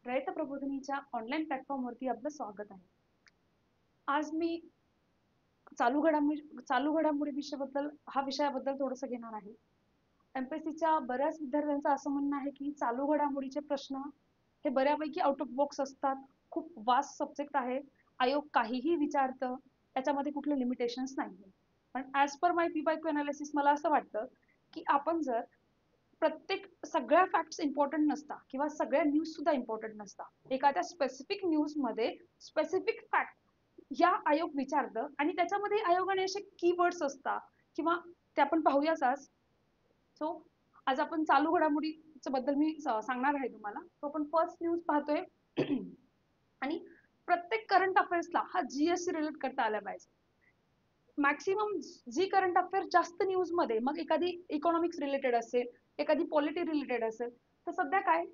रयत प्रबोधिनीच्या ऑनलाईन प्लॅटफॉर्मवरती आपलं स्वागत आहे. आज मी चालू घडामोडी विषयाबद्दल थोडंसं घेणार आहे. एमपीएससीच्या बऱ्याच विद्यार्थ्यांचं असं म्हणणं आहे की चालू घडामोडीचे प्रश्न हे बऱ्यापैकी आउट ऑफ बॉक्स असतात. खूप वास्ट सब्जेक्ट आहे. आयोग काहीही विचारतं, त्याच्यामध्ये कुठले लिमिटेशन्स नाहीये. पण ॲज पर माय पी-बाय-क्यू अनालिसिस मला असं वाटतं की आपण जर प्रत्येक सगळ्या फॅक्ट्स इम्पॉर्टंट नसतात किंवा सगळ्या न्यूज सुद्धा इम्पॉर्टंट नसतात. एखाद्या स्पेसिफिक न्यूजमध्ये स्पेसिफिक फॅक्ट या आयोग विचारतं आणि त्याच्यामध्ये आयोगाने असे कीवर्ड्स असतात किंवा ते आपण पाहूयाच आज. सो आज आपण चालू घडामोडीच्या बद्दल मी सांगणार आहे तुम्हाला. तो आपण फर्स्ट न्यूज पाहतोय आणि प्रत्येक करंट अफेअर्सला हा जीएससी रिलेट करता आला पाहिजे. मॅक्सिमम जी करंट अफेअर जास्त न्यूज मध्ये मग एखादी इकॉनॉमिक्स रिलेटेड असेल, एखादी पॉलिटी रिलेटेड असेल, तर सध्या काय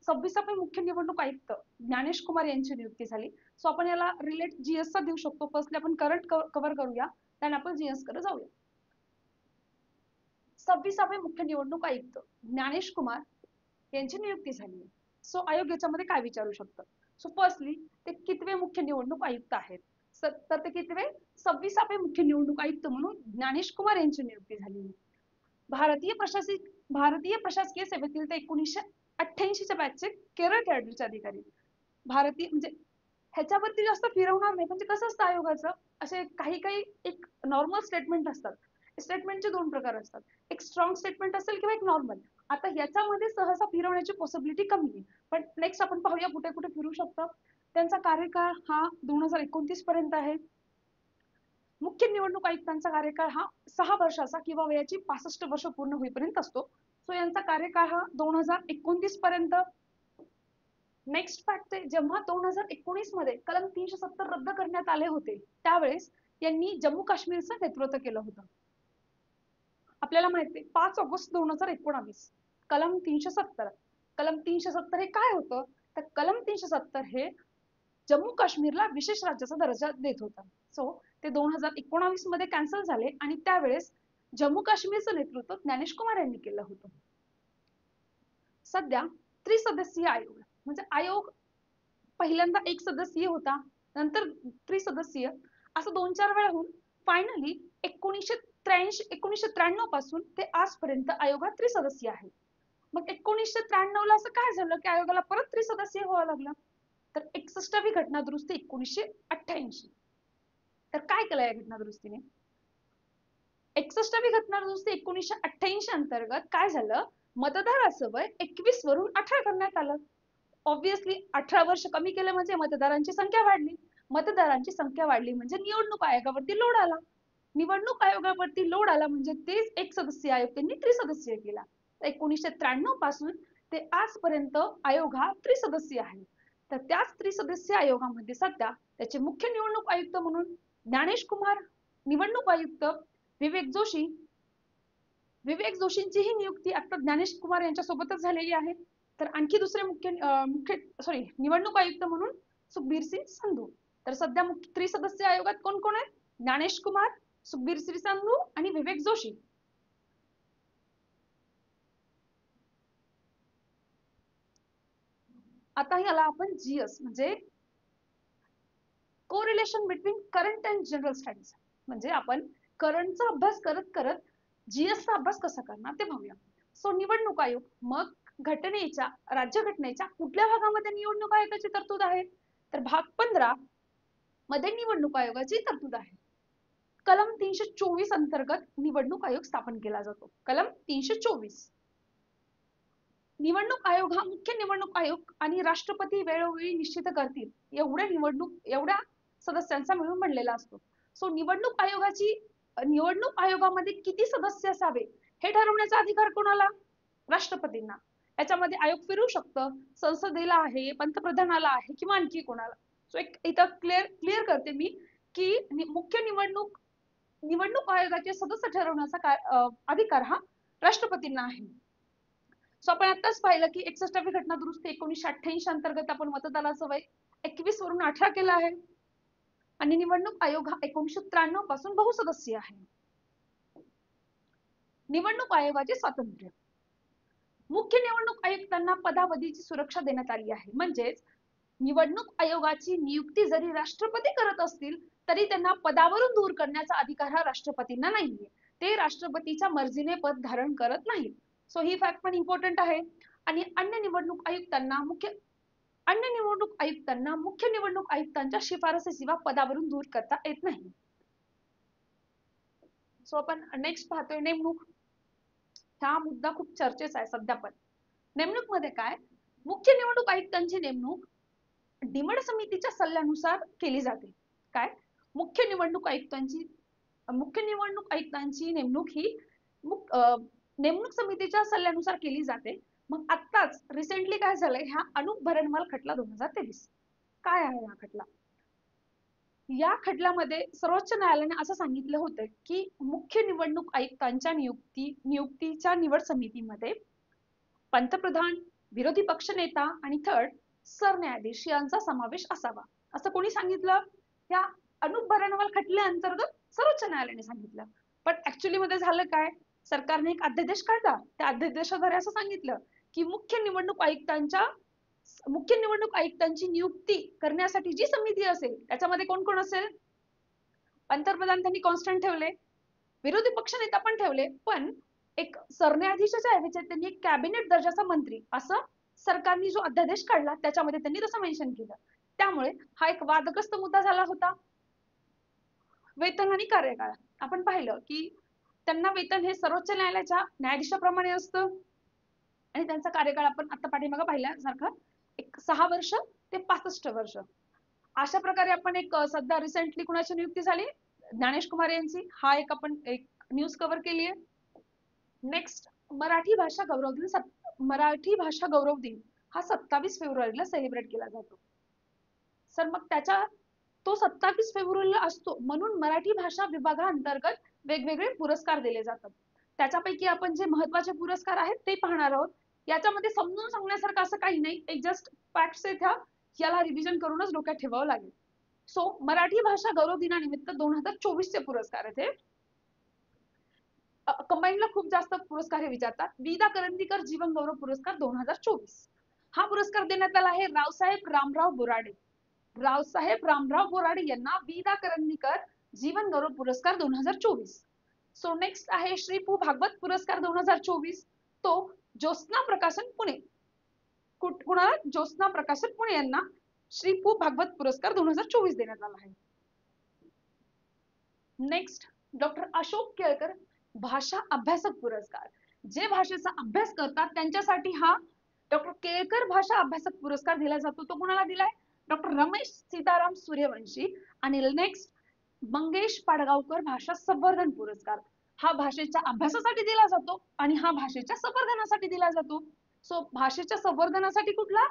26वे मुख्य निवडणूक आयुक्त ज्ञानेश कुमार यांची नियुक्ती झाली. सो आपण याला रिलेट जीएस चा देऊ शकतो. फर्स्टली आपण करंट कव्हर करूया, त्याने आपण जीएस कडे जाऊया. 26वे मुख्य निवडणूक आयुक्त ज्ञानेश कुमार यांची नियुक्ती झाली. सो आयोग याच्यामध्ये काय विचारू शकतं? सो फर्स्टली ते कितवे मुख्य निवडणूक आयुक्त आहेत? तर ते कितवे? 26वे मुख्य निवडणूक आयुक्त म्हणून ज्ञानेश कुमार यांची नियुक्ती झाली. भारतीय प्रशासकीय सेवेतील ते 1988च्या बॅचचे केरळ कॅडरचे अधिकारी. भारतीय म्हणजे ह्याच्यावरती जास्त फिरवणार नाही. म्हणजे कसं असतं आयोगाचं, असे काही काही एक नॉर्मल स्टेटमेंट असतात. स्टेटमेंटचे दोन प्रकार असतात. एक स्ट्रॉंग स्टेटमेंट असेल किंवा एक नॉर्मल. आता याच्यामध्ये सहसा फिरवण्याची पॉसिबिलिटी कमी आहे. पण नेक्स्ट आपण पाहूया कुठे कुठे फिरू शकतं. त्यांचा कार्यकाळ हा 2029 पर्यंत आहे. मुख्य निवडणूक आयुक्तांचा कार्यकाळ हा 6 वर्षाचा किंवा वयाची 65 वर्ष पूर्ण होईपर्यंत असतो. सो यांचा कार्यकाळ हा 2029 पर्यंत. नेक्स्ट फॅक्ट आहे, जेव्हा 2019 मध्ये कलम 370 रद्द करण्यात आले होते, त्यावेळेस यांनी जम्मू काश्मीरचं नेतृत्व केलं होतं. आपल्याला माहिती आहे 5 ऑगस्ट 2019 कलम 370 हे काय होतं? तर कलम 370 हे जम्मू काश्मीरला विशेष राज्याचा दर्जा देत होता. सो ते 2019 मध्ये कॅन्सल झाले आणि त्यावेळेस जम्मू काश्मीरचं नेतृत्व ज्ञानेश कुमार यांनी केलं होतं. सध्या त्रिसदस्यीय आयोग म्हणजे आयोग पहिल्यांदा एक सदस्यीय होता, नंतर त्रिसदस्यीय असं 2-4 वेळा होऊन फायनली 1993 पासून ते आजपर्यंत आयोग हा त्रिसदस्यीय आहे. मग 1993 ला असं काय झालं की आयोगाला परत त्रिसदस्यीय व्हावं लागलं? तर 61वी घटना दुरुस्ती 1988. तर काय केलं या घटना दुरुस्तीने? 61वी घटना दुरुस्ती 1988 अंतर्गत काय झालं? मतदाराचं वय 21 वरून 18 करण्यात आलं. ऑब्व्हियसली 18 वर्ष कमी केलं म्हणजे मतदारांची संख्या वाढली. मतदारांची संख्या वाढली म्हणजे निवडणूक आयोगावरती लोड आला. निवडणूक आयोगावरती लोड आला म्हणजे तेच एक सदस्यीय आयोग त्यांनी त्रिसदस्यीय केला. 1993 पासून ते आजपर्यंत आयोग हा त्रिसदस्यीय आहे. तर त्याच त्रिसदस्यीय आयोगामध्ये सध्या त्याचे मुख्य निवडणूक आयुक्त म्हणून ज्ञानेश कुमार, निवडणूक आयुक्त विवेक जोशींचीही नियुक्ती आता ज्ञानेश कुमार यांच्या सोबतच झालेली आहे. तर आणखी दुसरे निवडणूक आयुक्त म्हणून सुखबीर सिंग संधू. तर सध्या त्रिसदस्यीय आयोगात कोण कोण आहेत? ज्ञानेश कुमार, सुखबीर सिंग संधू आणि विवेक जोशी. आता याला आपण जीएस म्हणजे correlation between current and general studies म्हणजे आपण करंटचा अभ्यास करत करत जीएसचा अभ्यास कसा करणार ते पाहूया. सो निवडणूक आयोग मग राज्यघटनेच्या कुठल्या भागामध्ये निवडणूक आयोगाची तरतूद आहे? तर भाग 15 मध्ये निवडणूक आयोगाची तरतूद आहे. कलम 324 अंतर्गत निवडणूक आयोग स्थापन केला जातो. कलम 324. निवडणूक आयोग हा मुख्य निवडणूक आयोग आणि राष्ट्रपती वेळोवेळी निश्चित करतील एवढ्या सदस्यांचा मिळून बनलेला असतो. सो निवडणूक आयोगामध्ये किती सदस्य असावे हे ठरवण्याचा अधिकार कोणाला? राष्ट्रपतींना. याच्यामध्ये आयोग फिरू शकतं, संसदेला आहे, पंतप्रधानाला आहे किंवा आणखी कोणाला. सो एक इथं क्लिअर करते मी की मुख्य निवडणूक आयोगाचे सदस्य ठरवण्याचा अधिकार हा राष्ट्रपतींना आहे. सो आपण आताच पाहिलं की 61वी घटना दुरुस्ती 1988 अंतर्गत आपण मतदानाचं वय 21 वरून 18 केलं आहे आणि निवडणूक आयोग हा 1993 पासून बहुसदस्यीय आहे. निवडणूक आयोगाचे स्वातंत्र्य. मुख्य निवडणूक आयुक्तांना पदावधीची सुरक्षा देण्यात आली आहे. म्हणजेच निवडणूक आयोगाची नियुक्ती जरी राष्ट्रपती करत असतील तरी त्यांना पदावरून दूर करण्याचा अधिकार हा राष्ट्रपतींना नाहीये. ते राष्ट्रपतीच्या मर्जीने पद धारण करत नाहीत. सो ही फॅक्ट पण इम्पॉर्टंट आहे. आणि अन्य मुख्य निवडणूक आयुक्तांच्या शिफारसीशिवाय पदावरून दूर करता येत नाही. सो आपण नेक्स्ट पाहतोय नेमणूक. हा मुद्दा खूप चर्चेचा आहे सध्या पण. नेमणूक मध्ये काय, मुख्य निवडणूक आयुक्तांची नेमणूक निवड समितीच्या सल्ल्यानुसार केली जाते. काय, मुख्य निवडणूक आयुक्तांची नेमणूक ही नेमणूक समितीच्या सल्ल्यानुसार केली जाते. मग आत्ताच रिसेंटली काय झालंय, ह्या अनुप भरणवाल खटला 2023. काय आहे हा खटला? या खटल्यामध्ये सर्वोच्च न्यायालयाने असं सांगितलं होतं की मुख्य निवडणूक आयुक्तांच्या नियुक्तीच्या निवड समितीमध्ये पंतप्रधान, विरोधी पक्षनेता आणि थर्ड सरन्यायाधीश यांचा समावेश असावा, असं कोणी सांगितलं? या अनुप भरणवाल खटल्याअंतर्गत सर्वोच्च न्यायालयाने सांगितलं. पण ऍक्च्युली मध्ये झालं काय, सरकारने एक अध्यादेश काढला. त्या अध्यादेशाद्वारे असं सांगितलं की मुख्य निवडणूक आयुक्तांची नियुक्ती करण्यासाठी जी समिती असेल त्याच्यामध्ये कोण कोण असेल? पंतप्रधान त्यांनी कॉन्स्टंट ठेवले, विरोधी पक्षनेता पण ठेवले, पण एक सरन्यायाधीशाच्या ऐवजी त्यांनी एक कॅबिनेट दर्जाचा मंत्री असं सरकारने जो अध्यादेश काढला त्याच्यामध्ये त्यांनी तसं मेन्शन केलं. त्यामुळे हा एक वादग्रस्त मुद्दा झाला होता. वेतन आणि कार्यकाळ आपण पाहिलं की त्यांना वेतन हे सर्वोच्च न्यायालयाच्या न्यायाधीशाप्रमाणे असतं आणि त्यांचा कार्यकाळ आपण आता पाठीमागे पाहिल्यासारखं एक 6 वर्ष ते 65 वर्ष. अशा प्रकारे आपण एक सध्या रिसेंटली कुणाची नियुक्ती झाली, ज्ञानेश कुमार यांची. हा एक आपण एक न्यूज कव्हर केली आहे. नेक्स्ट, मराठी भाषा गौरव दिन हा 27 फेब्रुवारीला सेलिब्रेट केला जातो. सर मग तो 27 फेब्रुवारीला असतो म्हणून मराठी भाषा विभागाअंतर्गत वेगवेगळे पुरस्कार दिले जातात. त्याच्यापैकी आपण जे महत्वाचे पुरस्कार आहेत ते पाहणार आहोत. याच्यामध्ये समजून सांगण्यासारखं असं काही नाही, एक जस्ट फॅक्ट्स आहेत ह्या, याला रिव्हिजन करूनच डोक्यात ठेवावं लागेल. सो मराठी भाषा गौरव दिनानिमित्त 2024 चे पुरस्कार आहेत हे. कंबाईनला खूप जास्त पुरस्कार हे विचारतात. विदा करंदीकर जीवन गौरव पुरस्कार 2024. हा पुरस्कार देण्यात आला आहे रावसाहेब रामराव बोराडे यांना विदा करंदीकर जीवन गौरव पुरस्कार 2024. सो नेक्स्ट आहे श्री पु भागवत पुरस्कार 2024. तो ज्योत्स्ना प्रकाशन पुणे, कुणाला? ज्योत्स्ना प्रकाशन पुणे यांना श्री पु भागवत पुरस्कार 2024 देण्यात आला आहे. नेक्स्ट, डॉक्टर अशोक केळकर भाषा अभ्यासक पुरस्कार. जे भाषेचा अभ्यास करतात त्यांच्यासाठी हा डॉक्टर केळकर भाषा अभ्यासक पुरस्कार दिला जातो. तो कोणाला दिलाय? डॉक्टर रमेश सीताराम सूर्यवंशी. आणि नेक्स्ट, मंगेश पाडगावकर भाषा संवर्धन पुरस्कार. हा भाषेच्या अभ्यासासाठी दिला जातो आणि हा भाषेच्या संवर्धनासाठी दिला जातो. सो भाषेच्या संवर्धनासाठी कुठला?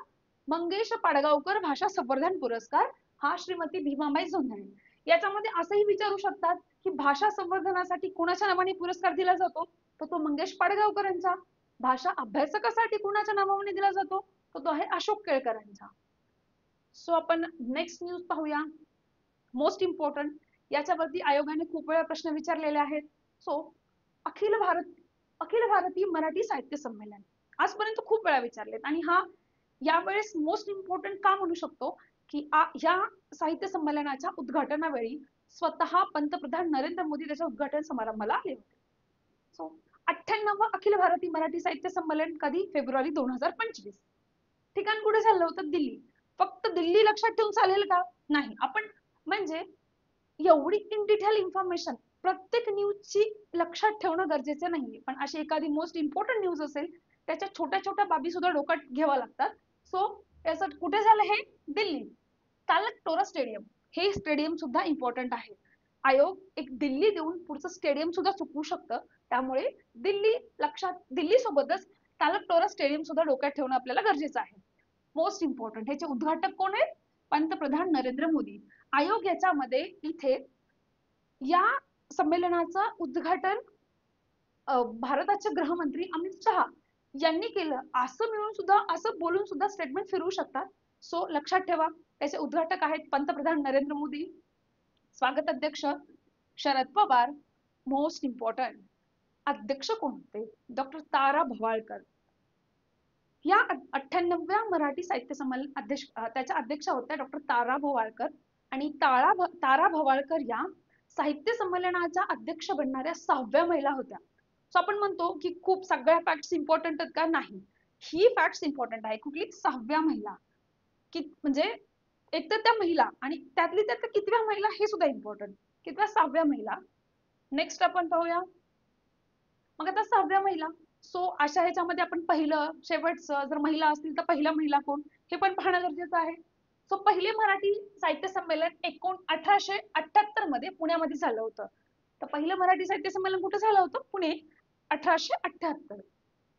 मंगेश पाडगावकर भाषा संवर्धन पुरस्कार हा श्रीमती भीमाबाई जोंधळे. याच्यामध्ये असंही विचारू शकतात की भाषा संवर्धनासाठी कोणाच्या नावाने पुरस्कार दिला जातो? तर तो मंगेश पाडगावकरांचा. भाषा अभ्यासकासाठी कुणाच्या नावाने दिला जातो? तर तो आहे अशोक केळकरांचा. सो आपण नेक्स्ट न्यूज पाहूया, मोस्ट इम्पॉर्टंट. याच्यावरती आयोगाने खूप वेळा प्रश्न विचारलेले आहेत. सो अखिल भारतीय मराठी साहित्य संमेलन आजपर्यंत खूप वेळा विचारलेत आणि हा यावेळेस मोस्ट इम्पॉर्टंट का म्हणू शकतो की या साहित्य संमेलनाच्या उद्घाटनावेळी स्वतः पंतप्रधान नरेंद्र मोदी त्याच्या उद्घाटन समारंभाला आले होते. सो 98वं अखिल भारतीय मराठी साहित्य संमेलन कधी? फेब्रुवारी 2025. ठिकाण कुठे झालं होतं? दिल्ली. फक्त दिल्ली लक्षात ठेवून चालेल का? नाही. आपण म्हणजे एवढी इन डिटेल इन्फॉर्मेशन प्रत्येक न्यूजची लक्षात ठेवणं गरजेचं नाहीये, पण अशी एखादी मोस्ट इम्पॉर्टंट न्यूज असेल त्याच्या छोट्या छोट्या बाबी सुद्धा डोक्यात घ्याव्या लागतात. सो याचं कुठे झालं हे? दिल्ली. तालकटोरा स्टेडियम, हे स्टेडियम सुद्धा इम्पॉर्टंट आहे. आयोग एक दिल्ली देऊन पुढचं स्टेडियम सुद्धा चुकवू शकतं. त्यामुळे दिल्ली सोबतच तालकटोरा स्टेडियम सुद्धा डोक्यात ठेवणं आपल्याला गरजेचं आहे. Most important. ह्याचे उद्घाटक कोण आहेत? पंतप्रधान नरेंद्र मोदी. आयोग याच्यामध्ये इथे या संमेलनाचं उद्घाटन भारताचे गृहमंत्री अमित शहा यांनी केलं असं बोलून सुद्धा स्टेटमेंट फिरवू शकतात. सो लक्षात ठेवा, त्याचे उद्घाटक आहेत पंतप्रधान नरेंद्र मोदी, स्वागत अध्यक्ष शरद पवार. मोस्ट इम्पॉर्टंट, अध्यक्ष कोण होते? डॉक्टर तारा भवाळकर. या 98व्या मराठी साहित्य संमेलन त्याच्या अध्यक्षा होत्या डॉक्टर तारा भवाळकर. आणि तारा भवाळकर या साहित्य संमेलनाच्या अध्यक्ष बनणाऱ्या 6व्या महिला होत्या. सो आपण म्हणतो की खूप सगळ्या फॅक्ट्स इम्पॉर्टंट आहेत का? नाही, ही फॅक्ट्स इम्पॉर्टंट आहे. कुठली? 6व्या महिला. की म्हणजे एक तर त्या महिला, आणि त्यातली त्यात कितव्या महिला हे सुद्धा इम्पॉर्टंट. कितव्या? 6व्या महिला. नेक्स्ट आपण पाहूया. मग आता 6व्या महिला. सो अशा ह्याच्यामध्ये आपण पहिलं शेवटचं जर महिला असतील तर पहिल्या महिला कोण हे पण पाहणं गरजेचं आहे. सो पहिले मराठी साहित्य संमेलन 1878 मध्ये पुण्यामध्ये झालं होतं. तर पहिलं मराठी साहित्य संमेलन कुठे झालं होतं? पुणे, 1878.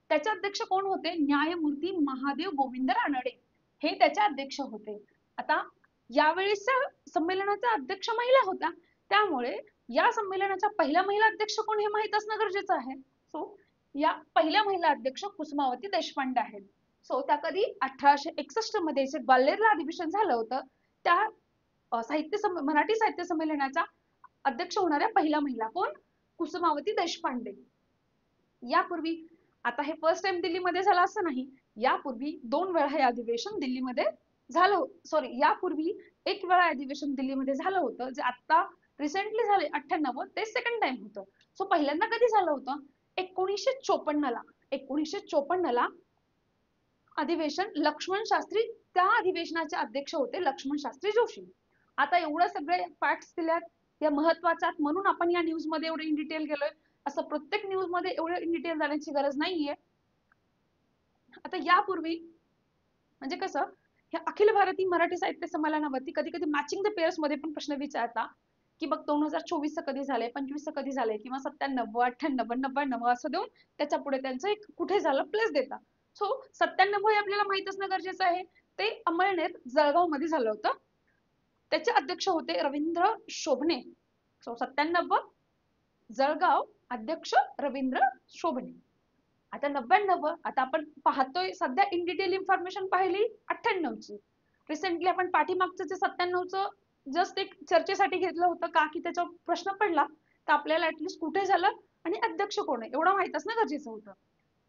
त्याचे अध्यक्ष कोण होते? न्यायमूर्ती महादेव गोविंद रानडे हे त्याचे अध्यक्ष होते. आता यावेळेसच्या संमेलनाच्या अध्यक्ष महिला होत्या, त्यामुळे या संमेलनाच्या पहिल्या महिला अध्यक्ष कोण हे माहित असणं गरजेचं आहे. सो या पहिल्या महिला अध्यक्ष कुसुमावती देशपांडे आहेत. सो त्या कधी? 1861 मध्ये जे ग्वाल्हेरला अधिवेशन झालं होतं त्या मराठी साहित्य संमेलनाच्या अध्यक्ष होणाऱ्या पहिल्या महिला कोण? कुसुमावती देशपांडे. यापूर्वी, आता हे फर्स्ट टाइम दिल्लीमध्ये झालं असं नाही, यापूर्वी 2 वेळा हे अधिवेशन दिल्लीमध्ये झालं. सॉरी, यापूर्वी 1 वेळा अधिवेशन दिल्लीमध्ये झालं होतं, जे आता रिसेंटली झाले 98, ते सेकंड टाइम होतं. सो पहिल्यांदा कधी झालं होतं? 1954ला. 1954ला अधिवेशन लक्ष्मण शास्त्री, त्या अधिवेशनाचे अध्यक्ष होते लक्ष्मण शास्त्री जोशी. आता एवढं सगळे फॅक्ट्स दिल्यात या महत्वाच्या, म्हणून आपण या न्यूज मध्ये एवढे इन डिटेल गेलोय. असं प्रत्येक न्यूज मध्ये एवढं इन डिटेल जाण्याची गरज नाहीये. आता यापूर्वी म्हणजे कसं, ह्या अखिल भारतीय मराठी साहित्य संमेलनावरती कधी कधी मॅचिंग द पेअर्स मध्ये पण प्रश्न विचारता की बघ 2024 कधी झाले, 25 कधी झाले, किंवा 97, 98, 99 असं देऊन त्याच्या पुढे त्यांचं एक कुठे झालं प्लेस देता. सो 97 हे आपल्याला माहित असणं गरजेचं आहे. ते अमळनेर जळगाव मध्ये झालं होतं. त्याचे अध्यक्ष होते रवींद्र शोभणे. सो 97 जळगाव, अध्यक्ष रवींद्र शोभणे. आता 99, आता आपण पाहतोय सध्या इन डिटेल इन्फॉर्मेशन पाहिली 98ची. रिसेंटली आपण पाठीमागचं जे 97चं जस्ट एक चर्चेसाठी घेतलं होतं का की त्याच्यावर प्रश्न पडला, तर आपल्याला ऍटलिस्ट कुठे झालं आणि अध्यक्ष कोण आहे एवढं माहित असणं गरजेचं होतं.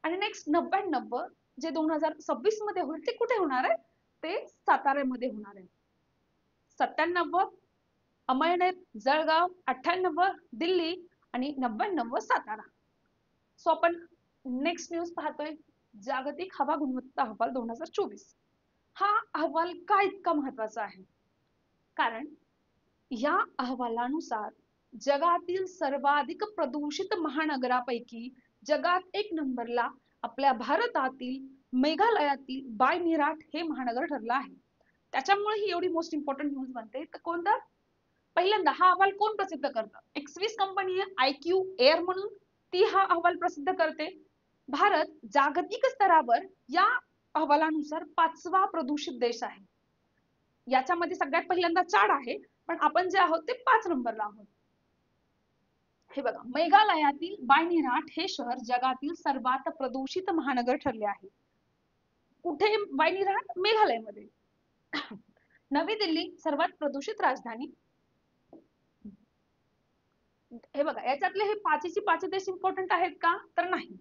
आणि नेक्स्ट 99 जे 2026 मध्ये होईल ते कुठे होणार आहे? ते साताऱ्यामध्ये होणार आहे. 97 अमळनेर, जळगाव, 98 दिल्ली आणि 99 सातारा. सो आपण नेक्स्ट न्यूज पाहतोय, जागतिक हवा गुणवत्ता अहवाल 2024. हा अहवाल का इतका महत्वाचा आहे? कारण या अहवालानुसार जगातील सर्वाधिक प्रदूषित महानगरापैकी जगात 1 नंबरला आपल्या भारतातील मेघालयातील बायनिराट हे महानगर ठरलं आहे. त्याच्यामुळे ही एवढी मोस्ट इम्पॉर्टंट न्यूज बनते. कोणता? पहिल्यांदा हा अहवाल कोण प्रसिद्ध करतं? एक्सविस कंपनी आहे IQ एअर म्हणून, ती हा अहवाल प्रसिद्ध करते. भारत जागतिक स्तरावर या अहवालानुसार 5वा प्रदूषित देश आहे. याच्यामध्ये सगळ्यात पहिल्यांदा चाड आहे, पण आपण जे आहोत ते 5 नंबरला आहोत. हे बघा, मेघालयातील बायनिराट हे शहर जगातील सर्वात प्रदूषित महानगर ठरले आहे. कुठे बायनिराट? मेघालयमध्ये. नवी दिल्ली सर्वात प्रदूषित राजधानी. हे बघा, याच्यातले हे 5ची 5 देश इम्पॉर्टंट आहेत का? तर नाही,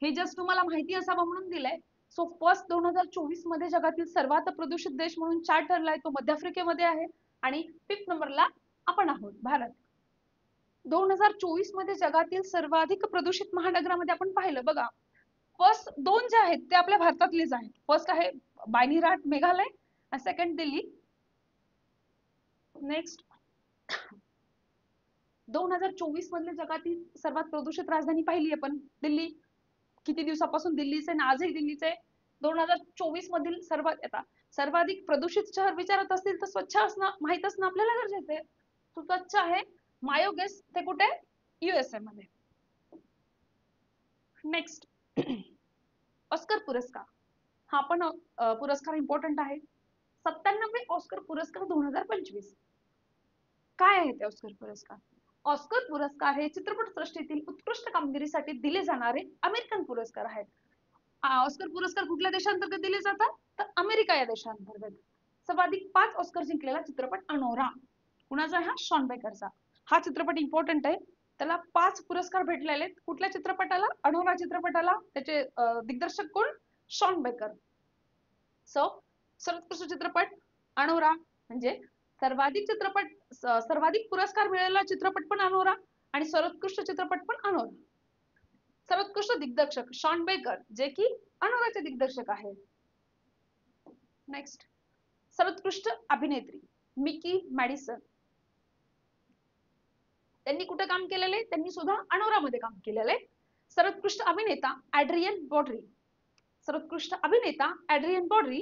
हे जस्ट तुम्हाला माहिती असावं म्हणून दिलंय. सो फर्स्ट 2024 मध्ये जगातील सर्वात प्रदूषित देश म्हणून चार्ट ठरलाय, तो मध्य आफ्रिकेमध्ये आहे. आणि 5th नंबरला आपण आहोत, भारत. 2024 मध्ये जगातील सर्वाधिक प्रदूषित महानगरामध्ये आपण पाहिलं बघा, फर्स्ट 2 जे आहेत ते आपल्या भारतातलेच आहेत. फर्स्ट आहे बायनिराट मेघालय आणि सेकंड दिल्ली. नेक्स्ट 2024 मधले जगातील सर्वात प्रदूषित राजधानी पाहिली आपण, दिल्ली. किती दिवसापासून दिल्लीचे आणि आजही दिल्लीचे. 2024 मधील सर्वाधिक प्रदूषित शहर विचारत असतील तर स्वच्छ असणं माहित असणं आपल्याला गरजेचं आहे. स्वच्छ आहे मायोगेस, ते कुठे? USA मध्ये. नेक्स्ट ऑस्कर पुरस्कार. हा पण पुरस्कार इम्पॉर्टंट आहे. 97 ऑस्कर पुरस्कार 2025. काय आहे ते ऑस्कर पुरस्कार? ऑस्कर पुरस्कार हे चित्रपट सृष्टीतील उत्कृष्ट कामगिरीसाठी दिले जाणारे अमेरिकन पुरस्कार आहेत. ऑस्कर पुरस्कार कुठल्या देशांतर्गत दिले जातात? तर अमेरिका या देशांतर्गत. सर्वाधिक 5 ऑस्कर जिंकलेला चित्रपट अनोरा. कुणाचा आहे हा? शॉन बेकरचा. हा चित्रपट इम्पॉर्टंट आहे, त्याला 5 पुरस्कार भेटलेले. कुठल्या चित्रपटाला? अनोरा चित्रपटाला. त्याचे दिग्दर्शक कोण? Shawn baker. सो सर्वोत्कृष्ट चित्रपट अनोरा, म्हणजे सर्वाधिक पुरस्कार मिळालेला चित्रपट पण अनोरा आणि सर्वोत्कृष्ट चित्रपट पण अनोरा. सर्वोत्कृष्ट दिग्दर्शक शॉन बेकर, जे की अनोराचे दिग्दर्शक आहेत. नेक्स्ट, सर्वोत्कृष्ट अभिनेत्री मिकी मॅडिसन. त्यांनी कुठे काम केलेलं आहे? त्यांनी सुद्धा अनोरामध्ये काम केलेलं आहे. सर्वोत्कृष्ट अभिनेता ॲड्रियन ब्रॉडरी. सर्वोत्कृष्ट अभिनेता ॲड्रियन ब्रॉडरी.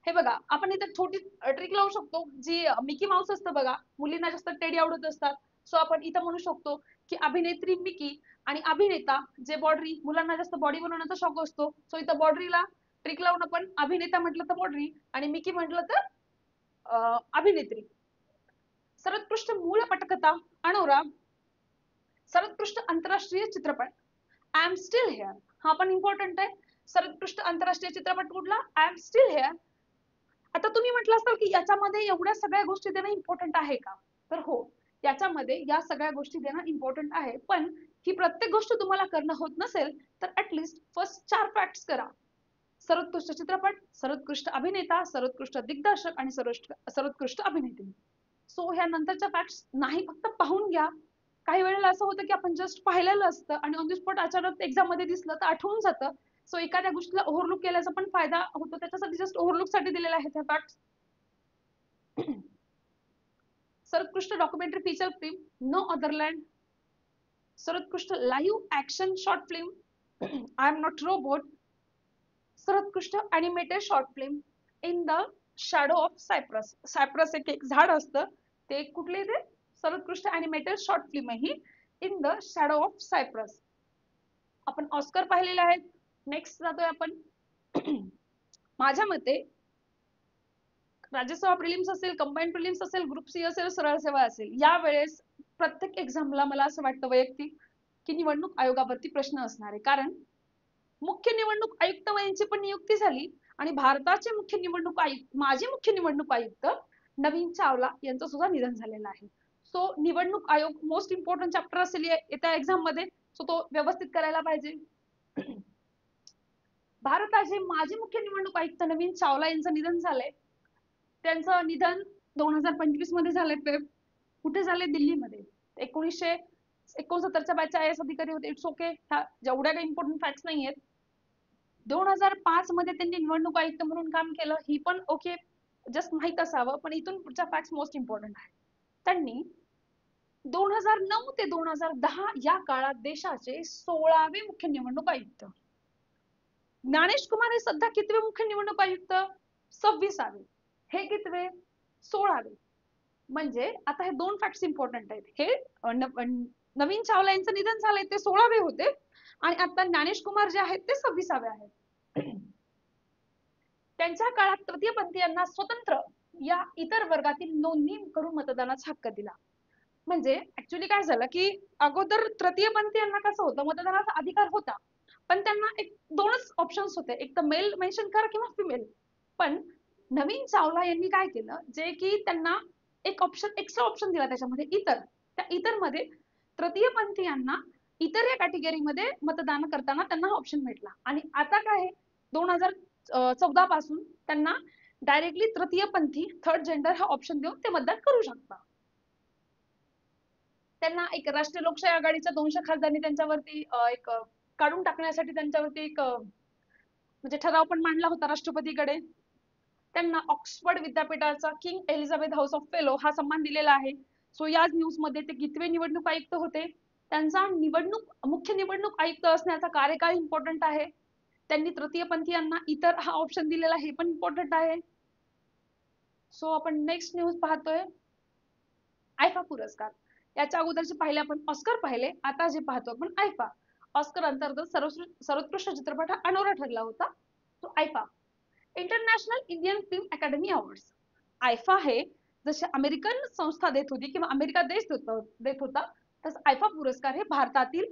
हे बघा, आपण इथे छोटी ट्रिक लावू शकतो. जी मिकी माऊस असतं बघा, मुलींना जास्त टेडी आवडत असतात. सो आपण इथं म्हणू शकतो की अभिनेत्री मिकी आणि अभिनेता जे बॉड्री, मुलांना जास्त बॉडी बनवण्याचा शौक असतो. सो इथं बॉड्रीला ट्रिक लावून आपण अभिनेता म्हटलं तर बॉड्री आणि मिकी म्हटलं तर अभिनेत्री. सर्वोत्कृष्ट मूळ पटकथा अनोरा. सर्वोत्कृष्ट आंतरराष्ट्रीय चित्रपट आय एम स्टील हेअर. हा पण इम्पॉर्टंट आहे. सर्वोत्कृष्ट आंतरराष्ट्रीय चित्रपट कुठला? I am still here. आता तुम्ही म्हटलं असाल की याच्यामध्ये एवढ्या सगळ्या गोष्टी देणं इम्पॉर्टंट आहे का? तर हो, याच्यामध्ये या सगळ्या गोष्टी देणं इम्पॉर्टंट आहे. पण ही प्रत्येक गोष्ट तुम्हाला करणं होत नसेल तर ऍटलिस्ट फर्स्ट 4 फॅक्ट्स करा. सर्वोत्कृष्ट चित्रपट, सर्वोत्कृष्ट अभिनेता, सर्वोत्कृष्ट दिग्दर्शक आणि सर्वोत्कृष्ट अभिनेत्री. सो ह्या नंतरच्या फॅक्ट्स नाही फक्त पाहून घ्या. काही वेळेला असं होतं की आपण जस्ट पाहिलेलं असतं आणि ऑन द स्पॉट अचानक एक्झाम मध्ये दिसलं तर आठवून जातं. सो एखाद्या गोष्टीला ओव्हरलुक केल्याचा पण फायदा होतो. त्याच्यासाठी जस्ट ओव्हरलुक साठी दिलेल्या आहेत ह्या फॅक्ट्स. सर्वोत्कृष्ट documentary feature film no other land. सर्वोत्कृष्ट live action short film I am not robot. सर्वोत्कृष्ट animated short film in the shadow of cypress. Cypress एक झाड असतं ते, कुठले ते? सर्वोत्कृष्ट अॅनिमेटेड शॉर्ट फिल्म आहे ही, in the shadow of cypress. आपण ऑस्कर पाहिलेले आहेत. नेक्स्ट जातोय आपण. माझ्या मते राज्यसभा प्रिलिम्स असेल, कंबाईन प्रिलिम्स असेल, ग्रुप सी असेल, सरळ सेवा असेल, या वेळेस प्रत्येक एक्झामला मला असं वाटतं वैयक्तिक की निवडणूक आयोगावरती प्रश्न असणार आहे. कारण मुख्य निवडणूक आयुक्त यांची पण नियुक्ती झाली आणि भारताचे मुख्य निवडणूक आयुक्त, माजी मुख्य निवडणूक आयुक्त नवीन चावला यांचं सुद्धा निधन झालेलं आहे. सो निवडणूक आयोग मोस्ट इम्पॉर्टंट चॅप्टर असेल येत्या एक्झाम मध्ये. सो तो व्यवस्थित करायला पाहिजे. भारताचे माजी मुख्य निवडणूक आयुक्त नवीन चावला यांचं निधन झालंय. त्यांचं निधन 2025 मध्ये झालंय. कुठे झाले? दिल्लीमध्ये. 1969च्या बॅचचे आय एस अधिकारी होते. इट्स ओके, जेवढ्या काही इम्पॉर्टंट फॅक्ट्स नाही आहेत. 2005 मध्ये त्यांनी निवडणूक आयुक्त म्हणून काम केलं, ही पण ओके, जस्ट माहित असावं. पण इथून पुढच्या फॅक्ट्स मोस्ट इम्पॉर्टंट आहे. त्यांनी 2009 ते 2010 या काळात देशाचे 16वे मुख्य निवडणूक आयुक्त. ज्ञानेश कुमार हे सध्या कितवे मुख्य निवडणूक आयुक्त? 26वे. हे कितवे? 16वे. म्हणजे आता हे दोन फॅक्ट्स इम्पॉर्टंट आहेत. हे नवीन चावला यांचं निधन झालंय ते 16वे होते आणि आता ज्ञानेश कुमार जे आहेत ते 26वे आहेत. त्यांच्या काळात तृतीयपंथीयांना स्वतंत्र या इतर वर्गातील नोंदणी करून मतदानाचा हक्क दिला. म्हणजे ऍक्च्युली काय झालं की अगोदर तृतीयपंथीयांना कसं होतं, मतदानाचा अधिकार होता पण त्यांना एक दोनच ऑप्शन्स होते, एक तर मेल मेन्शन करा किंवा फिमेल. पण नवीन चावला यांनी काय केलं, जे की त्यांना एक ऑप्शन, एक्स्ट्रा ऑप्शन दिला त्याच्यामध्ये, इतर. त्या इतर मध्ये तृतीयपंथीयांना इतर या कॅटेगरीमध्ये मतदान करताना त्यांना ऑप्शन भेटला. आणि आता काय आहे, 2014 पासून त्यांना डायरेक्टली तृतीयपंथी, थर्ड जेंडर हा ऑप्शन देऊन ते मतदान करू शकतात. त्यांना एक राष्ट्रीय लोकशाही आघाडीच्या 200 खासदारांनी त्यांच्यावरती एक काढून टाकण्यासाठी त्यांच्यावरती एक म्हणजे ठराव पण मांडला होता राष्ट्रपतीकडे. त्यांना ऑक्सफर्ड विद्यापीठाचा king Elizabeth house of fellow हा सन्मान दिलेला आहे. सो याच न्यूज मध्ये ते कितवे निवडणूक आयुक्त होते. त्यांचा मुख्य निवडणूक आयुक्त असण्याचा कार्यकाळ इम्पॉर्टंट आहे. त्यांनी तृतीयपंथीयांना इतर हा ऑप्शन दिलेला हे पण इम्पॉर्टंट आहे. सो आपण नेक्स्ट न्यूज पाहतोय आयफा पुरस्कार. याच्या अगोदरचे पाहिले आपण ऑस्कर पाहिले, आता जे पाहतो आपण आयफा. ऑस्कर अंतर्गत सर्वोत्कृष्ट चित्रपट हा अनोरा ठरला होता. तो IIFA, international Indian film academy awards. IIFA हे जसे अमेरिकन संस्था देत होती किंवा अमेरिका देश देत होता, तसं आयफा पुरस्कार हे भारतातील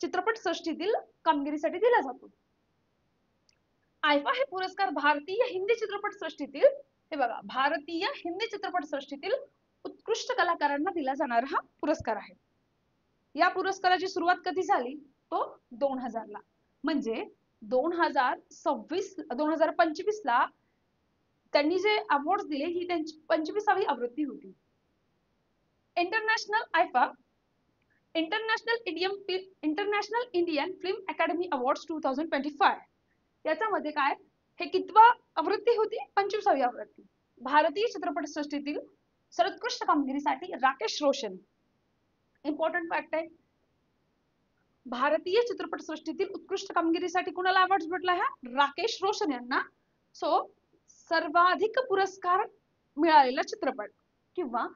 चित्रपट सृष्टीतील कामगिरीसाठी दिला जातो. आयफा हे पुरस्कार भारतीय हिंदी चित्रपट सृष्टीतील, हे बघा, भारतीय हिंदी चित्रपट सृष्टीतील उत्कृष्ट कलाकारांना दिला जाणारा हा पुरस्कार आहे. या पुरस्काराची सुरुवात कधी झाली? तो 2000 ला. म्हणजे 2025 ला त्यांनी जे अवॉर्ड दिले ही त्यांची 25वी आवृत्ती होती. International IIFA international Indian film academy awards 2025 याच्यामध्ये काय हे कितवा आवृत्ती होती? 25वी आवृत्ती. भारतीय चित्रपट सृष्टीतील सर्वोत्कृष्ट कामगिरीसाठी राकेश रोशन, इम्पॉर्टंट फॅक्ट आहे, भारतीय चित्रपट सृष्टीतील उत्कृष्ट कामगिरीसाठी कुणाला अवॉर्ड भेटला? हा राकेश रोशन यांना. सो सर्वाधिक पुरस्कार मिळालेला चित्रपट किंवा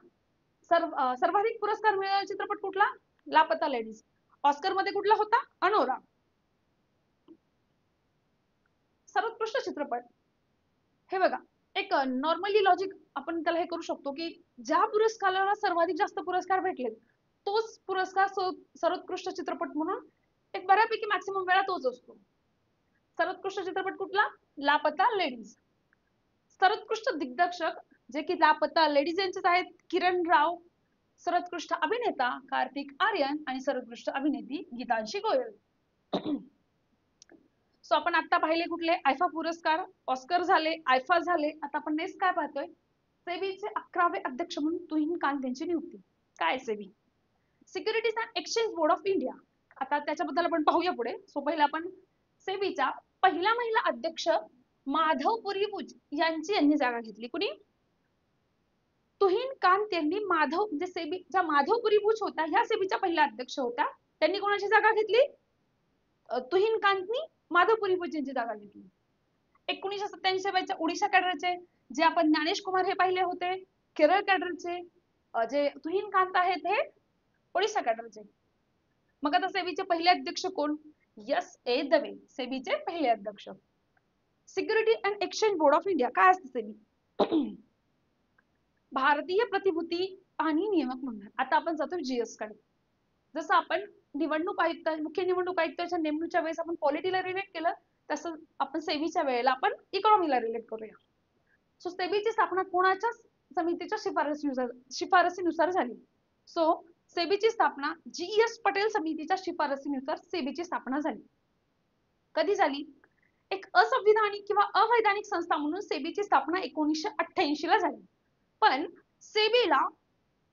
सर्वाधिक पुरस्कार मिळालेला चित्रपट कुठला? लापता लेडीज. ऑस्कर मध्ये कुठला होता? अनोरा. सर्वोत्कृष्ट चित्रपट हे बघा, एक नॉर्मली लॉजिक आपण त्याला हे करू शकतो की ज्या पुरस्काराला सर्वाधिक जास्त पुरस्कार भेटले तोच पुरस्कार सर्वोत्कृष्ट चित्रपट म्हणून एक बऱ्यापैकी मॅक्सिमम वेळा तोच असतो. सर्वोत्कृष्ट चित्रपट कुठला? लापता लेडीज. सर्वोत्कृष्ट दिग्दर्शक जे की लापता लेडीज यांचेच आहेत, किरण राव. सर्वोत्कृष्ट अभिनेता कार्तिक आर्यन आणि सर्वोत्कृष्ट अभिनेत्री गीतांशी गोयल. सो आपण आता पाहिले कुठले? आयफा पुरस्कार, ऑस्कर झाले, आयफा झाले. आता आपण नेक्स्ट काय पाहतोय? सेबीचे 11वे अध्यक्ष म्हणून तुहिन कांत यांची नियुक्ती. काय SEBI? Securities and exchange board of India. आता त्याच्याबद्दल आपण पाहूया पुढे. सो पहिले आपण सेबीच्या पहिल्या महिला अध्यक्ष माधवपुरी भुज यांनी जागा घेतली. कुणी? तुहिन कांत यांनी म्हणजे सेबीच्या माधवपुरी भुज होत्या ह्या सेबीच्या पहिल्या अध्यक्ष होत्या. त्यांनी कोणाची जागा घेतली? तुहिन कांतनी माधवपुरी भुज यांची जागा घेतली. 1987 ओडिशा कॅडरचे जे आपण ज्ञानेश कुमार हे पाहिले होते, केरळ कॅडरचे, जे तुहिन कांत आहेत हे ओडिशा कॅडरचे. मग आता सेबीचे पहिले अध्यक्ष कोण? S.A. दवे, सेबीचे पहिले अध्यक्ष. Security and exchange board of India काय असते सेबी? भारतीय प्रतिभूती आणि नियामक मंडळ. आता आपण जातो GS कडे. जसं आपण निवडणूक आयुक्त, मुख्य निवडणूक आयुक्ताच्या नेमणुकीच्या वेळेस आपण पॉलिटीला रिलेट केलं, तसं आपण सेबीच्या वेळेला आपण इकॉनॉमीला रिलेट करूया. सो सेबीची स्थापना कोणाच्या समितीच्या शिफारसीनुसार झाली? सो सेबीची स्थापना GS पटेल समितीच्या शिफारसीनुसार सेबीची स्थापना झाली. कधी झाली? एक असंविधानिक किंवा अवैधानिक संस्था म्हणून सेबीची स्थापना 1988 ला झाली. पण सेबीला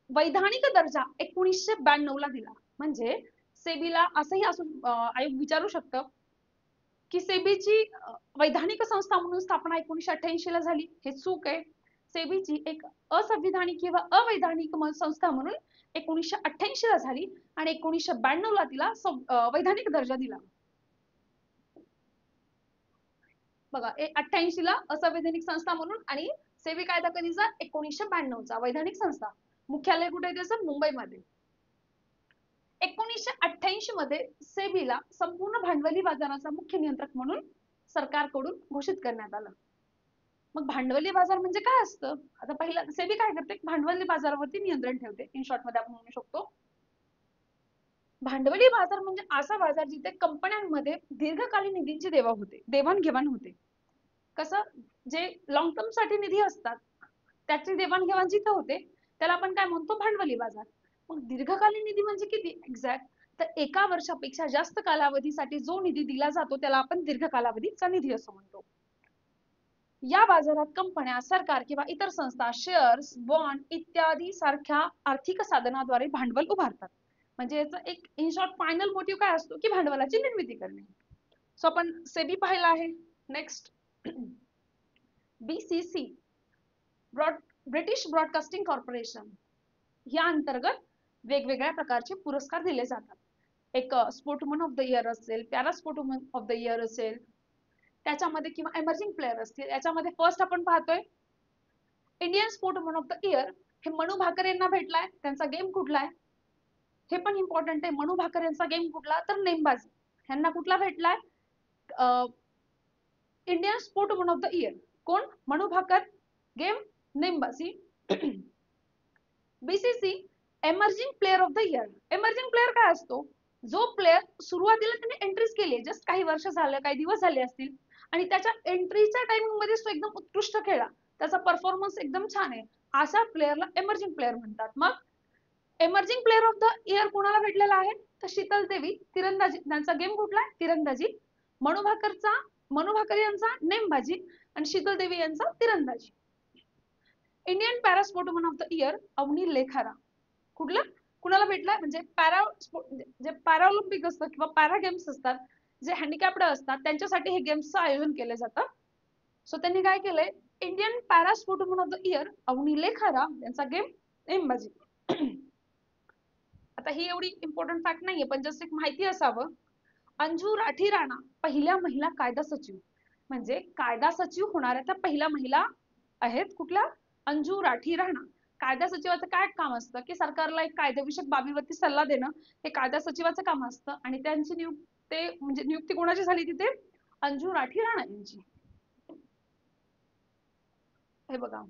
वैधानिक दर्जा 1992 ला दिला. म्हणजे सेबीला असंही आयोग विचारू शकतं की सेबीची वैधानिक संस्था म्हणून स्थापना 1988 ला झाली, हे चूक आहे. सेबीची एक असंविधानिक किंवा अवैधानिक संस्था म्हणून 1988 ला झाली आणि 1992 ला तिला वैधानिक दर्जा दिला. बघा, 88 ला असंवैधानिक संस्था म्हणून आणि सेबी कायदा कधीचा? 1992 चा. वैधानिक संस्था. मुख्यालय कुठे आहे त्याचं? मुंबईमध्ये. 1988 मध्ये सेबीला संपूर्ण भांडवली बाजाराचा मुख्य नियंत्रक म्हणून सरकारकडून घोषित करण्यात आलं. मग भांडवली बाजार म्हणजे काय असतं? आता पहिला सेबी काय करते? भांडवली बाजारावरती नियंत्रण ठेवते. इन शॉर्ट मध्ये आपण म्हणू शकतो भांडवली बाजार म्हणजे असा बाजार जिथे कंपन्यांमध्ये दीर्घकालीन निधीची देवाणघेवाण होते. कसं? जे लॉंग टर्म साठी निधी असतात त्याची देवाणघेवाण जिथे होते त्याला आपण काय म्हणतो? भांडवली बाजार. मग दीर्घकालीन निधी म्हणजे किती एक्झॅक्ट? तर एका वर्षापेक्षा जास्त कालावधीसाठी जो निधी दिला जातो त्याला आपण दीर्घ कालावधीचा निधी असं म्हणतो. या बाजारात कंपन्या, सरकार किंवा इतर संस्था शेअर्स, बॉन्ड इत्यादी सारख्या आर्थिक साधनाद्वारे भांडवल उभारतात. म्हणजे याचा एक इन शॉर्ट फायनल मोटिव्ह काय असतो? की भांडवलाची निर्मिती करणे. सो आपण सेबी पाहिला आहे. Next BCC, British broadcasting corporation. या अंतर्गत वेगवेगळ्या प्रकारचे पुरस्कार दिले जातात. एक स्पोर्टमन ऑफ द इयर असेल, para sportsman of the year असेल, त्याच्यामध्ये किंवा एमर्जिंग प्लेयर असतील. याच्यामध्ये फर्स्ट आपण पाहतोय इंडियन स्पोर्टमन ऑफ द इयर हे मनू भाकर यांना भेटलाय. त्यांचा गेम कुठला आहे हे पण इम्पॉर्टंट आहे. मनू भाकर यांचा गेम कुठला? तर नेमबाजी. ह्यांना कुठला भेटलाय? इंडियन स्पोर्टमन ऑफ द इयर कोण? मनू भाकर. गेम नेमबाजी. BCC emerging player of the year. Emerging player काय असतो? जो प्लेयर सुरुवातीला त्याने एंट्रीज केली, जस्ट काही वर्ष झाले, काही दिवस झाले असतील आणि त्याच्या एंट्रीच्या टाइमिंग मध्ये तो एकदम उत्कृष्ट खेळला, त्याचा परफॉर्मन्स एकदम छान आहे, अशा प्लेयरला एमर्जिंग प्लेयर म्हणतात. मग emerging player of the year कोणाला भेटलेला आहे? तर शीतल देवी, तिरंदाजी. त्यांचा गेम कुठला आहे? तिरंदाजी. मनू भाकर यांचा नेमबाजी आणि शीतल देवी यांचा तिरंदाजी. Indian para sportsman of the year Avani Lekhara कुठलं कुणाला भेटला म्हणजे जे पॅराऑलिम्पिक असतं किंवा पॅरा गेम्स असतात जे हँडिकॅप्ड असतात त्यांच्यासाठी हे गेम्सचं आयोजन केलं जातं. सो त्यांनी काय केलंय Indian para sportsman of the year Avani Lekhara यांचा गेम नेमबाजी. आता ही एवढी इम्पॉर्टंट फॅक्ट नाहीये पण जस्ट एक माहिती असावं. अंजू राठी राणा पहिल्या महिला कायदा सचिव म्हणजे कायदा सचिव होणाऱ्या त्या पहिल्या महिला आहेत कुठल्या अंजू राठी राणा. कायदा सचिवाचं काय काम असतं की सरकारला एक कायदेविषयक बाबीवरती सल्ला देणं हे कायदा सचिवाचं काम असतं आणि त्यांची नियुक्ती कोणाची झाली तिथे अंजू राठी राणा यांची. हे बघा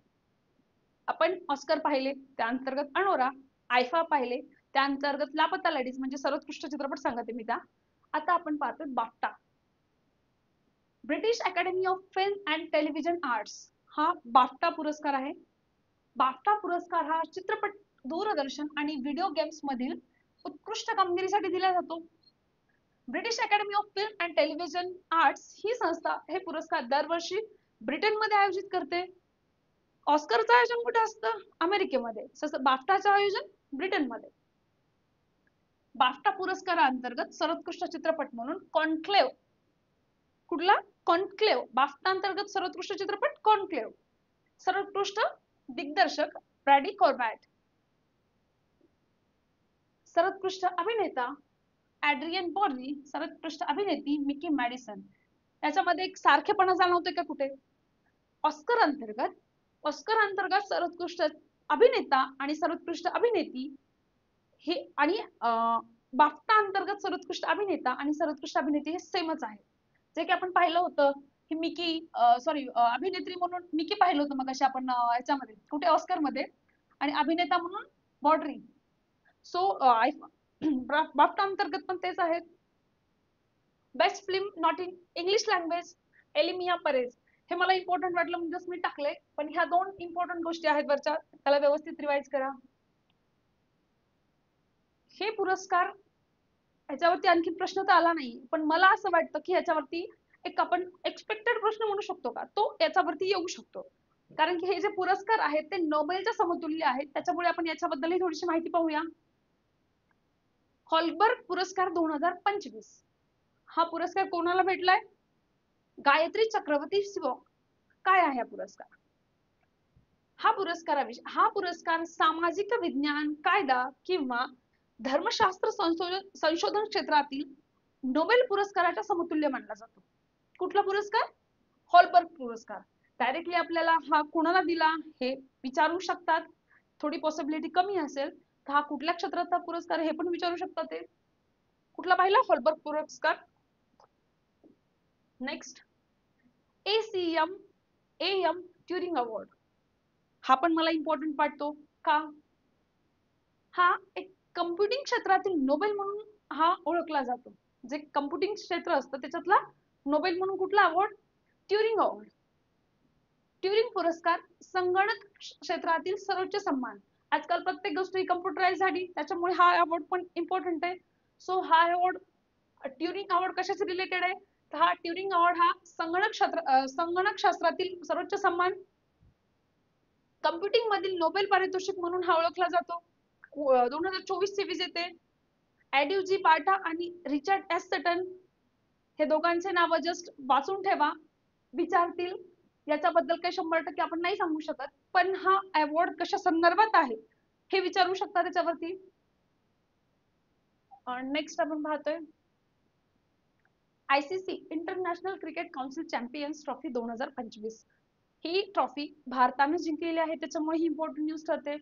आपण ऑस्कर पाहिले त्या अंतर्गत अनोरा, आयफा पाहिले त्या अंतर्गत लापता लेडीज म्हणजे सर्वोत्कृष्ट चित्रपट सांगते मी त्या. आता आपण पाहतोय BAFTA British academy of film and television arts हा बाफ्टा पुरस्कार आहे. बाफ्टा पुरस्कार हा चित्रपट दूरदर्शन आणि व्हिडिओ गेम्स मधील उत्कृष्ट कामगिरीसाठी दिला जातो. British academy of film and television arts ही संस्था हे पुरस्कार दरवर्षी ब्रिटनमध्ये आयोजित करते. ऑस्करचं आयोजन कुठे असतं अमेरिकेमध्ये तसं बाफ्टाचं आयोजन ब्रिटनमध्ये. बाफ्टा पुरस्काराअंतर्गत सर्वोत्कृष्ट चित्रपट म्हणून कॉन्क्लेव्ह कुठला कॉन्क्लेव्ह बाफ्टा अंतर्गत सर्वोत्कृष्ट चित्रपट कॉन्क्लेव्ह. सर्वोत्कृष्ट दिग्दर्शक ब्रॅडी कॉर्बॅट. सर्वोत्कृष्ट अभिनेता ऍड्रियन बॉर्नी. सर्वोत्कृष्ट अभिनेत्री मिकी मॅडिसन. याच्यामध्ये एक सारखेपणा जाणवतोय का कुठे. ऑस्कर अंतर्गत सर्वोत्कृष्ट अभिनेता आणि सर्वोत्कृष्ट अभिनेत्री हे आणि बाफ्टा अंतर्गत सर्वोत्कृष्ट अभिनेता आणि सर्वोत्कृष्ट अभिनेत्री हे सेमच आहे. जे की आपण पाहिलं होतं की अभिनेत्री म्हणून मिकी पाहिलं होतं मग अशा आपण याच्यामध्ये कुठे ऑस्कर मध्ये आणि अभिनेता म्हणून बॉड्री. सो बाफ्टा अंतर्गत पण तेच आहेत. Best film not in English language एलिमिया परेज. हे मला इम्पॉर्टंट वाटलं म्हणजे मी टाकले पण ह्या दोन इम्पॉर्टंट गोष्टी आहेत वरच्या त्याला व्यवस्थित रिवाइज करा. हे पुरस्कार ह्याच्यावरती आणखी प्रश्न तर आला नाही पण मला असं वाटतं की ह्याच्यावरती एक आपण एक्सपेक्टेड प्रश्न म्हणू शकतो का तो याच्यावरती येऊ शकतो कारण की हे जे पुरस्कार आहेत ते नोबेलच्या समतुल्य आहेत त्याच्यामुळे आपण याच्याबद्दलही थोडीशी माहिती पाहूया. हॉलबर्ग पुरस्कार 2025 हा पुरस्कार कोणाला भेटलाय गायत्री चक्रवर्ती स्पिवक. काय आहे हा पुरस्कार. हा पुरस्कार सामाजिक विज्ञान कायदा किंवा धर्मशास्त्र संशोधन क्षेत्रातील नोबेल पुरस्काराच्या समतुल्य मानला जातो. कुठला पुरस्कार हॉलबर्ग पुरस्कार. डायरेक्टली आपल्याला हा कोणाला दिला हे विचारू शकतात. थोडी पॉसिबिलिटी कमी असेल तर हा कुठल्या क्षेत्राचा पुरस्कार हे पण विचारू शकतात. ते कुठला पाहिला हॉलबर्ग पुरस्कार. Next M Turing award. हा पण मला इम्पॉर्टंट वाटतो का हा एक कम्प्युटिंग क्षेत्रातील नोबेल म्हणून हा ओळखला जातो. जे कम्प्युटिंग क्षेत्र असतं त्याच्यातला नोबेल म्हणून कुठला अवॉर्ड ट्युरिंग अवॉर्ड. ट्युरिंग पुरस्कार संगणक क्षेत्रातील सर्वोच्च सन्मान. आजकाल प्रत्येक गोष्ट ही कम्प्युटराइज झाली त्याच्यामुळे हा अवॉर्ड पण इम्पॉर्टंट आहे. सो हा अवॉर्ड ट्युरिंग अवॉर्ड कशाशी रिलेटेड आहे तर हा ट्युरिंग अवॉर्ड हा संगणक शास्त्रातील सर्वोच्च सन्मान. कम्प्युटिंग मधील नोबेल पारितोषिक म्हणून हा ओळखला जातो. 2024 चे विजेते ऍड्यू जी बार्टा आणि रिचर्ड एस सटन हे दोघांचे नाव जस्ट वाचून ठेवा. विचारतील याच्याबद्दल काही 100% आपण नाही सांगू शकत पण हा अवॉर्ड कशा संदर्भात आहे हे विचारू शकता त्याच्यावरती. नेक्स्ट आपण पाहतोय ICC international cricket council champions trophy 2025. ही ट्रॉफी भारताने जिंकलेली आहे त्याच्यामुळे ही इम्पॉर्टंट न्यूज ठरते.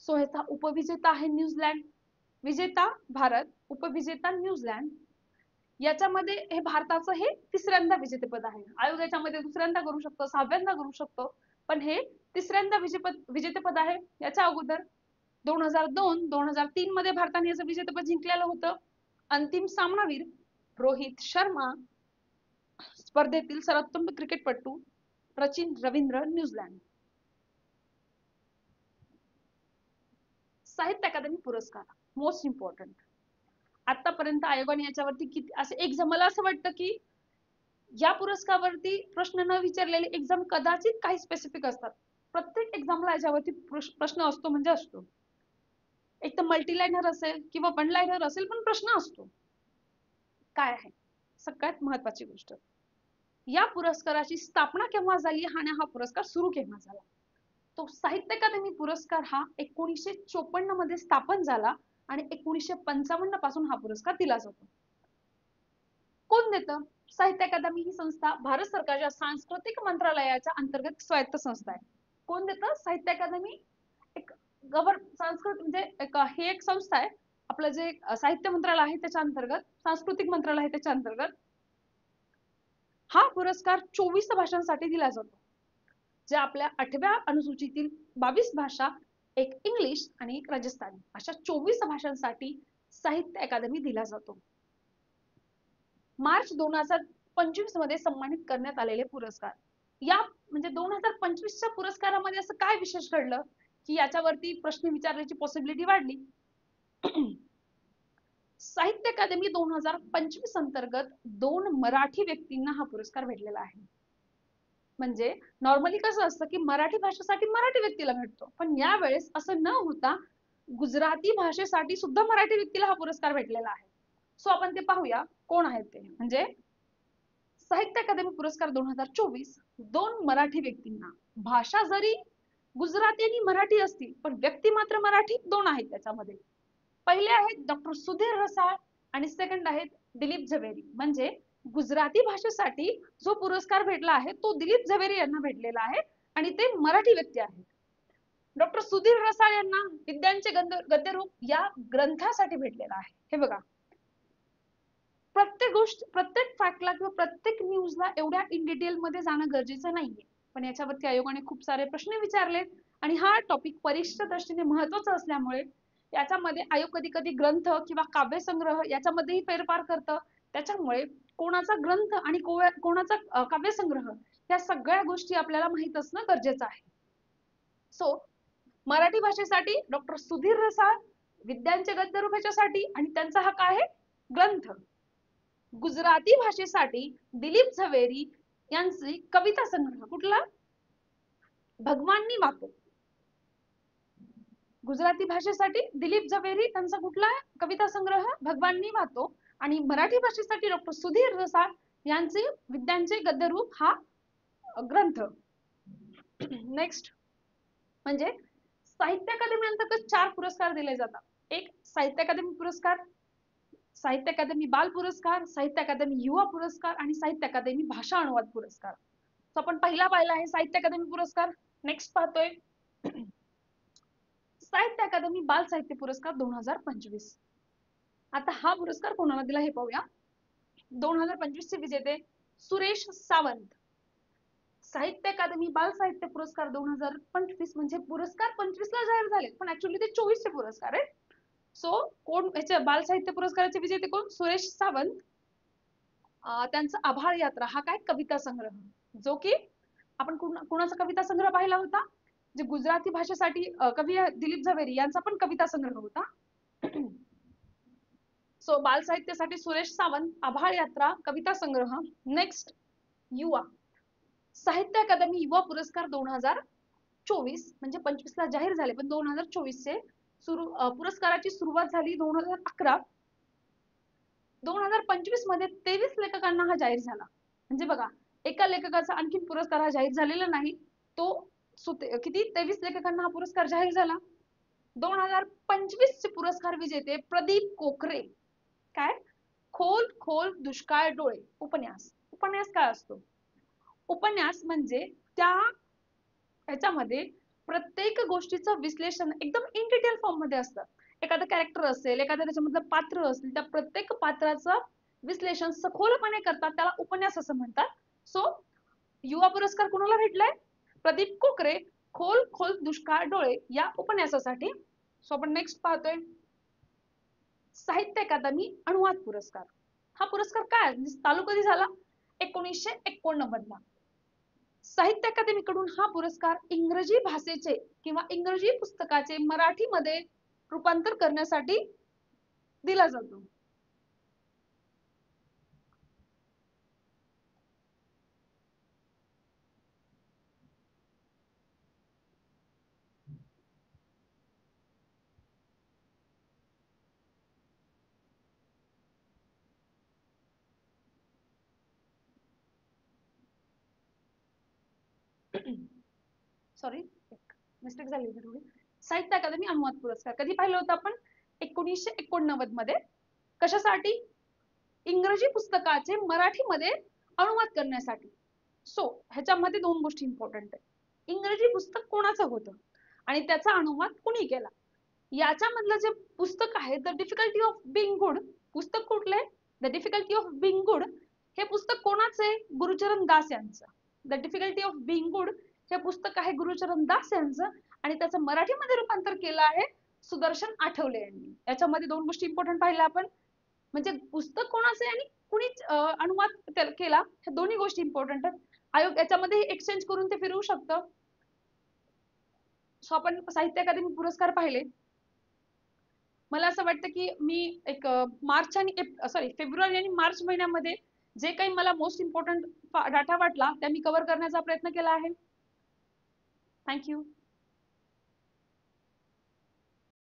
सो ह्याचा उपविजेता आहे न्यूझीलंड. विजेता भारत उपविजेता न्यूझीलंड. याच्यामध्ये हे भारताचं हे तिसऱ्यांदा विजेतेपद आहे. आयोग याच्यामध्ये दुसऱ्यांदा करू शकतो 6व्यांदा करू शकतो पण हे तिसऱ्यांदा विजेतेपद आहे. याच्या अगोदर 2002 2003 मध्ये भारताने याचं विजेतेपद जिंकलेलं होतं. अंतिम सामनावीर रोहित शर्मा. स्पर्धेतील सर्वोत्तम क्रिकेटपटू सचिन रवींद्र न्यूझीलंड. साहित्य अकादमी पुरस्कार मोस्ट इम्पॉर्टंट. आतापर्यंत आयोगाने याच्यावरती किती असे एक्झाम, मला असं वाटतं की या पुरस्कारावरती प्रश्न न विचारलेले एक्झाम कदाचित काही स्पेसिफिक असतात. प्रत्येक एक्झामला याच्यावरती प्रश्न असतो म्हणजे असतो. एक तर मल्टी लाईनर असेल किंवा वन लाईनर असेल, पण प्रश्न असतो. काय आहे सगळ्यात महत्वाची गोष्ट, या पुरस्काराची स्थापना केव्हा झाली आणि हा पुरस्कार सुरू केव्हा झाला? तो साहित्य अकादमी पुरस्कार हा 1954 मध्ये स्थापन झाला आणि 1955 पासून हा पुरस्कार दिला जातो. कोण देतं? साहित्य अकादमी ही संस्था भारत सरकारच्या सांस्कृतिक मंत्रालयाच्या अंतर्गत स्वायत्त संस्था आहे. कोण देतं? साहित्य अकादमी एक संस्कृत म्हणजे ही एक संस्था आहे. आपलं जे साहित्य मंत्रालय आहे त्याच्या अंतर्गत, सांस्कृतिक मंत्रालय आहे त्याच्या अंतर्गत हा पुरस्कार 24 भाषांसाठी दिला जातो. जे आपल्या 8व्या अनुसूचीतील 22 भाषा, एक इंग्लिश आणि एक राजस्थानी अशा 24 भाषांसाठी साहित्य अकादमी दिला जातो. मार्च 2025 मध्ये सन्मानित करण्यात आलेले पुरस्कार, या म्हणजे 2025च्या पुरस्कारामध्ये असं काय विशेष घडलं की याच्यावरती प्रश्न विचारण्याची पॉसिबिलिटी वाढली? साहित्य अकादमी 2025 अंतर्गत 2 मराठी व्यक्तींना हा पुरस्कार भेटलेला आहे. म्हणजे नॉर्मली कसं असतं की मराठी भाषेसाठी मराठी व्यक्तीला भेटतो, पण यावेळेस असं न होता गुजराती भाषेसाठी सुद्धा मराठी व्यक्तीला हा पुरस्कार भेटलेला आहे. सो आपण ते पाहूया कोण आहेत ते. म्हणजे साहित्य अकादमी पुरस्कार 2024 2 मराठी व्यक्तींना, भाषा जरी गुजराती आणि मराठी असतील पण व्यक्ती मात्र मराठी 2 आहेत त्याच्यामध्ये. पहिले आहेत डॉक्टर सुधीर रसाळ आणि सेकंड आहेत दिलीप झवेरी. म्हणजे गुजराती भाषेसाठी जो पुरस्कार भेटला आहे तो दिलीप झवेरी यांना भेटलेला आहे आणि ते मराठी व्यक्ती आहेत. डॉक्टर सुधीर रसाळ यांना विद्यांचे गद्यरूप या ग्रंथासाठी भेटलेला आहे. हे बघा, प्रत्येक गोष्ट, प्रत्येक फॅक्टला किंवा प्रत्येक न्यूजला एवढ्या इन डिटेल मध्ये जाणं गरजेचं नाहीये, पण याच्यावरती आयोगाने खूप सारे प्रश्न विचारलेत आणि हा टॉपिक परीक्षेच्या दृष्टीने महत्वाचा असल्यामुळे याच्यामध्ये आयोग कधी कधी ग्रंथ किंवा काव्यसंग्रह याच्यामध्येही फेरफार करतं. त्याच्यामुळे कोणाचा ग्रंथ आणि कोणाचा काव्यसंग्रह या सगळ्या गोष्टी आपल्याला माहित असणं गरजेचं आहे. सो मराठी भाषेसाठी डॉक्टर सुधीर रसाळ विद्यांचे गद्यरूप याच्यासाठी आणि त्यांचा हा काय आहे ग्रंथ. गुजराती भाषेसाठी दिलीप झवेरी यांची कविता संग्रह कुठला? भगवाननी वातो. गुजराती भाषेसाठी दिलीप झवेरी यांचा कुठला कविता संग्रह? भगवाननी वातो. आणि मराठी भाषेसाठी डॉक्टर सुधीर रसाळ यांचे विद्यांचे गद्यरूप हा ग्रंथ. नेक्स्ट म्हणजे साहित्य अकादमी अंतर्गत 4 पुरस्कार दिले जातात. एक साहित्य अकादमी पुरस्कार, साहित्य अकादमी बाल पुरस्कार, साहित्य अकादमी युवा पुरस्कार आणि साहित्य अकादमी भाषा अनुवाद पुरस्कार. तो आपण पहिला पाहिला आहे साहित्य अकादमी पुरस्कार. नेक्स्ट पाहतोय साहित्य अकादमी बाल साहित्य पुरस्कार 2025. आता हा पुरस्कार कोणाला दिला हे पाहूया. 2025 चे विजेते सुरेश सावंत. साहित्य अकादमी बाल साहित्य पुरस्कार 2025 म्हणजे पुरस्कार 25 ला जाहीर झाले पण ऍक्च्युअली ते 24 चे पुरस्कार आहेत. सो कोण याचे बाल साहित्य पुरस्काराचे विजेते कोण? सुरेश सावंत. त्यांचा आभाळ यात्रा हा काय कविता संग्रह, जो की आपण कुणाचा कविता संग्रह पाहिला होता? जे गुजराती भाषेसाठी कवी दिलीप झवेरी यांचा पण कविता संग्रह होता. सो बाल साहित्यासाठी सुरेश सावंत, आभाळ यात्रा, कविता संग्रह. नेक्स्ट युवा साहित्य अकादमी युवा पुरस्कार 2024 म्हणजे 25 ला जाहीर झाले पण 2024 चे पुरस्काराची सुरुवात झाली 2011. 2025 मध्ये 23 लेखकांना हा जाहीर झाला. म्हणजे बघा, एका लेखकाचा आणखी पुरस्कार हा जाहीर झालेला नाही. तो किती 23 लेखकांना हा पुरस्कार जाहीर झाला. 2025 चे पुरस्कार विजेते प्रदीप कोकरे. काय? खोल खोल दुष्काळ डोळे उपन्यास. उपन्यास काय असतो? उपन्यास म्हणजे त्या ह्याच्यामध्ये प्रत्येक गोष्टीचं विश्लेषण एकदम इन डिटेल फॉर्म मध्ये असतं. एखादं कॅरेक्टर असेल, एखादं त्याच्यामधलं पात्र असेल, त्या प्रत्येक पात्राचं विश्लेषण सखोलपणे करतात, त्याला उपन्यास असं म्हणतात. सो युवा पुरस्कार कोणाला भेटलाय? प्रदीप कोकरे, खोल खोल दुष्काळ डोळे या उपन्यासासाठी. सो आपण नेक्स्ट पाहतोय साहित्य अकादमी अनुवाद पुरस्कार. हा पुरस्कार काय चालू कधी झाला? 1989 ला. साहित्य अकादमीकडून हा पुरस्कार इंग्रजी भाषेचे किंवा इंग्रजी पुस्तकाचे मराठीमध्ये रूपांतर करण्यासाठी दिला जातो. सॉरी, मिस्टेक झाली होती थोडी. साहित्य अकादमी अनुवाद पुरस्कार कधी पाहिलं होतं आपण? 1989 मध्ये. कशासाठी? इंग्रजी पुस्तकाचे मराठीमध्ये अनुवाद करण्यासाठी. सो ह्याच्यामध्ये दोन गोष्टी इम्पॉर्टंट आहे. इंग्रजी पुस्तक कोणाचं होतं आणि त्याचा अनुवाद कुणी केला. याच्यामधलं जे पुस्तक आहे the difficulty of being good, पुस्तक कुठले? The difficulty of being good हे पुस्तक कोणाचं आहे? गुरुचरण दास यांचं. The difficulty of being good हे पुस्तक आहे गुरुचरण दास यांचं आणि त्याचं मराठीमध्ये रूपांतर केलं आहे सुदर्शन आठवले यांनी. याच्यामध्ये दोन गोष्टी इम्पॉर्टंट पाहिल्या आपण, म्हणजे पुस्तक कोणाचं आहे आणि कुणी अनुवाद केला, ह्या दोन्ही गोष्टी इम्पॉर्टंट आहेत. आयोग याच्यामध्ये एक्सचेंज करून ते फिरवू शकतं. सो आपण साहित्य अकादमी पुरस्कार पाहिले. मला असं वाटतं की मी एक मार्च आणि फेब्रुवारी आणि मार्च महिन्यामध्ये जे काही मला मोस्ट इम्पॉर्टंट डाटा वाटला त्या मी कव्हर करण्याचा प्रयत्न केला आहे. थँक्यू.